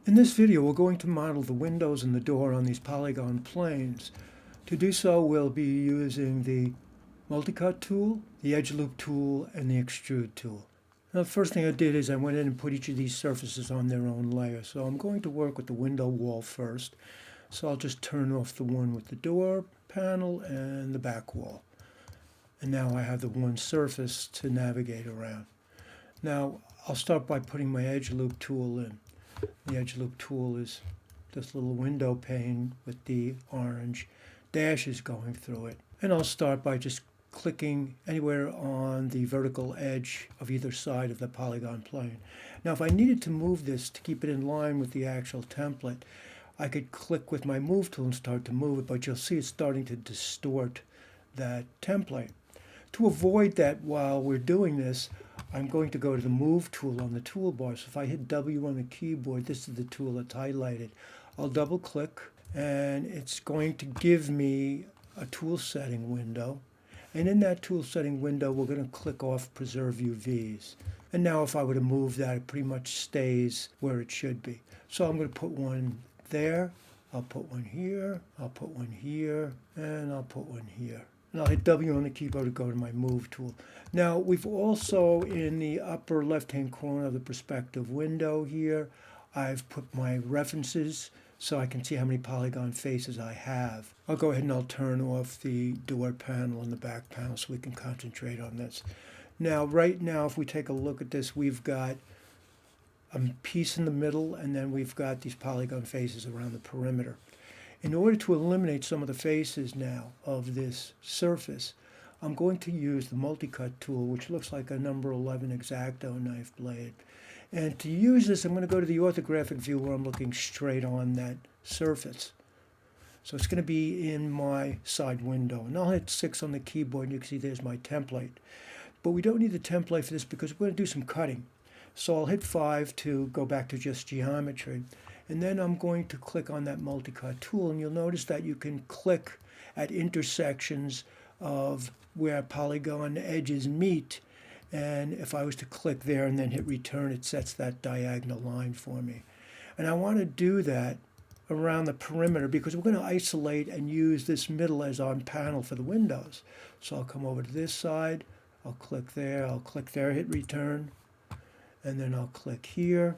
In this video, we're going to model the windows and the door on these polygon planes. To do so, we'll be using the multi-cut tool, the edge loop tool, and the extrude tool. Now, the first thing I did is I went in and put each of these surfaces on their own layer. So I'm going to work with the window wall first. So I'll just turn off the one with the door panel and the back wall. And now I have the one surface to navigate around. Now, I'll start by putting my edge loop tool in. The edge loop tool is this little window pane with the orange dashes going through it. And I'll start by just clicking anywhere on the vertical edge of either side of the polygon plane. Now, if I needed to move this to keep it in line with the actual template, I could click with my move tool and start to move it, but you'll see it's starting to distort that template. To avoid that while we're doing this, I'm going to go to the Move tool on the toolbar. So if I hit W on the keyboard, this is the tool that's highlighted. I'll double click and it's going to give me a tool setting window. And in that tool setting window, we're going to click off Preserve UVs. And now if I were to move that, it pretty much stays where it should be. So I'm going to put one there, I'll put one here, I'll put one here, and I'll put one here. And I'll hit W on the keyboard to go to my Move tool. Now, we've also, in the upper left-hand corner of the perspective window here, I've put my references so I can see how many polygon faces I have. I'll go ahead and I'll turn off the door panel and the back panel so we can concentrate on this. Now, right now, if we take a look at this, we've got a piece in the middle, and then we've got these polygon faces around the perimeter. In order to eliminate some of the faces now of this surface, I'm going to use the multi-cut tool, which looks like a number 11 X-Acto knife blade. And to use this, I'm going to go to the orthographic view where I'm looking straight on that surface. So it's going to be in my side window. And I'll hit 6 on the keyboard, and you can see there's my template. But we don't need the template for this because we're going to do some cutting. So I'll hit 5 to go back to just geometry. And then I'm going to click on that multi-cut tool, and you'll notice that you can click at intersections of where polygon edges meet. And if I was to click there and then hit return, it sets that diagonal line for me. And I want to do that around the perimeter because we're going to isolate and use this middle as our panel for the windows. So I'll come over to this side, I'll click there, hit return, and then I'll click here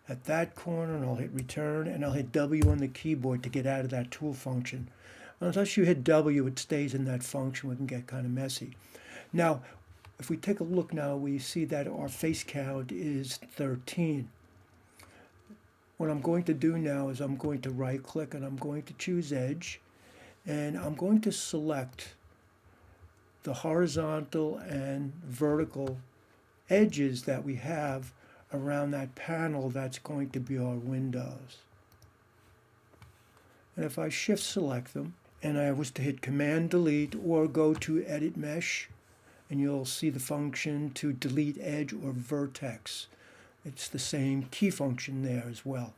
at that corner, and I'll hit return, and I'll hit W on the keyboard to get out of that tool function. Unless you hit W, it stays in that function. We can get kind of messy. Now, if we take a look now, we see that our face count is 13. What I'm going to do now is I'm going to right click and I'm going to choose edge, and I'm going to select the horizontal and vertical edges that we have around that panel that's going to be our windows. And if I shift select them, and I was to hit Command Delete or go to Edit Mesh, and you'll see the function to delete edge or vertex. It's the same key function there as well.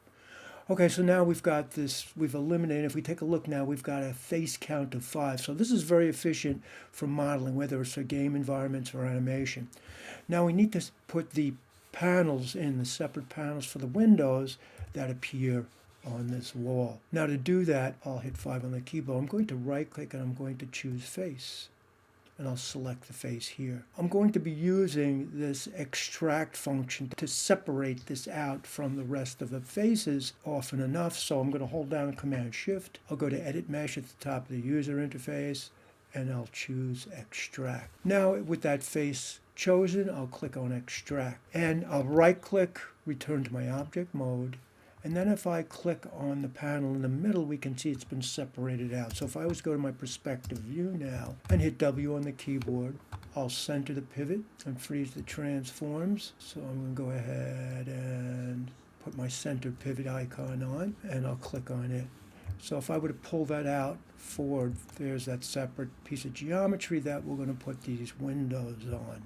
Okay, so now we've got this, we've eliminated, if we take a look now, we've got a face count of 5. So this is very efficient for modeling, whether it's for game environments or animation. Now we need to put the panels in, the separate panels for the windows that appear on this wall. Now to do that, I'll hit 5 on the keyboard. I'm going to right click and I'm going to choose face. And I'll select the face here. I'm going to be using this extract function to separate this out from the rest of the faces often enough. So I'm going to hold down Command Shift. I'll go to Edit Mesh at the top of the user interface, and I'll choose Extract. Now with that face chosen, I'll click on Extract. And I'll right click, return to my object mode. And then if I click on the panel in the middle, we can see it's been separated out. So if I was to go to my perspective view now and hit W on the keyboard, I'll center the pivot and freeze the transforms. So I'm going to go ahead and put my center pivot icon on, and I'll click on it. So if I were to pull that out forward, there's that separate piece of geometry that we're going to put these windows on.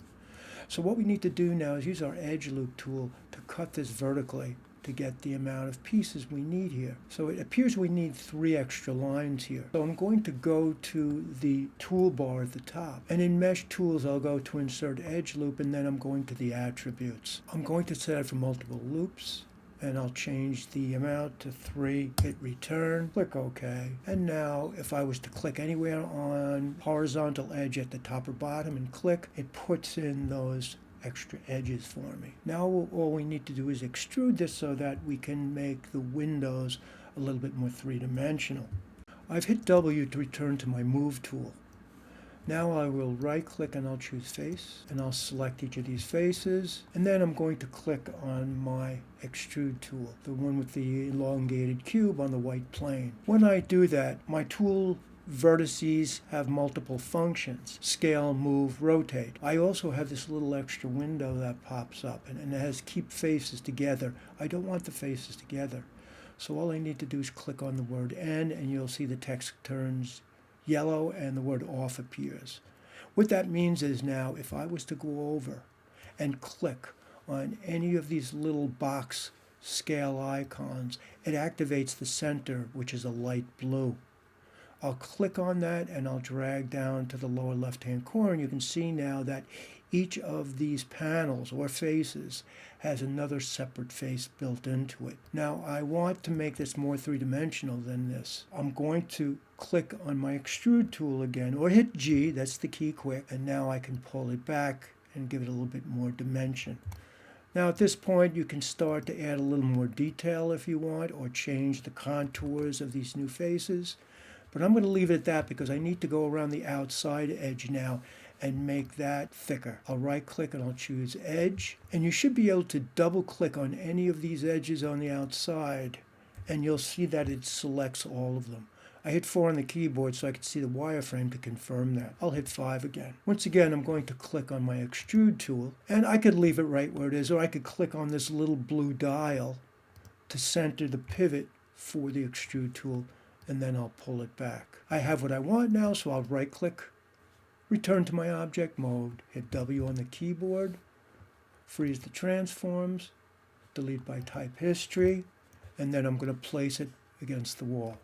So what we need to do now is use our edge loop tool to cut this vertically to get the amount of pieces we need here. So it appears we need 3 extra lines here. So I'm going to go to the toolbar at the top, and in Mesh Tools I'll go to Insert Edge Loop, and then I'm going to the Attributes. I'm going to set it for multiple loops, and I'll change the amount to 3, hit return, click OK. And now if I was to click anywhere on horizontal edge at the top or bottom and click, it puts in those extra edges for me. Now all we need to do is extrude this so that we can make the windows a little bit more three-dimensional. I've hit W to return to my Move tool. Now I will right click and I'll choose face, and I'll select each of these faces, and then I'm going to click on my extrude tool, the one with the elongated cube on the white plane. When I do that, my tool vertices have multiple functions: scale, move, rotate. I also have this little extra window that pops up, and it has keep faces together. I don't want the faces together. So all I need to do is click on the word N, and you'll see the text turns yellow and the word off appears. What that means is now if I was to go over and click on any of these little box scale icons, it activates the center, which is a light blue. I'll click on that and I'll drag down to the lower left-hand corner, and you can see now that each of these panels or faces has another separate face built into it. Now I want to make this more three-dimensional than this. I'm going to click on my extrude tool again, or hit G, that's the key quick, and now I can pull it back and give it a little bit more dimension. Now at this point you can start to add a little more detail if you want, or change the contours of these new faces. But I'm going to leave it at that because I need to go around the outside edge now and make that thicker. I'll right click and I'll choose edge, and you should be able to double click on any of these edges on the outside and you'll see that it selects all of them. I hit 4 on the keyboard so I can see the wireframe to confirm that. I'll hit 5 again. Once again, I'm going to click on my extrude tool, and I could leave it right where it is, or I could click on this little blue dial to center the pivot for the extrude tool, and then I'll pull it back. I have what I want now, so I'll right click, return to my object mode, hit W on the keyboard, freeze the transforms, delete by type history, and then I'm going to place it against the wall.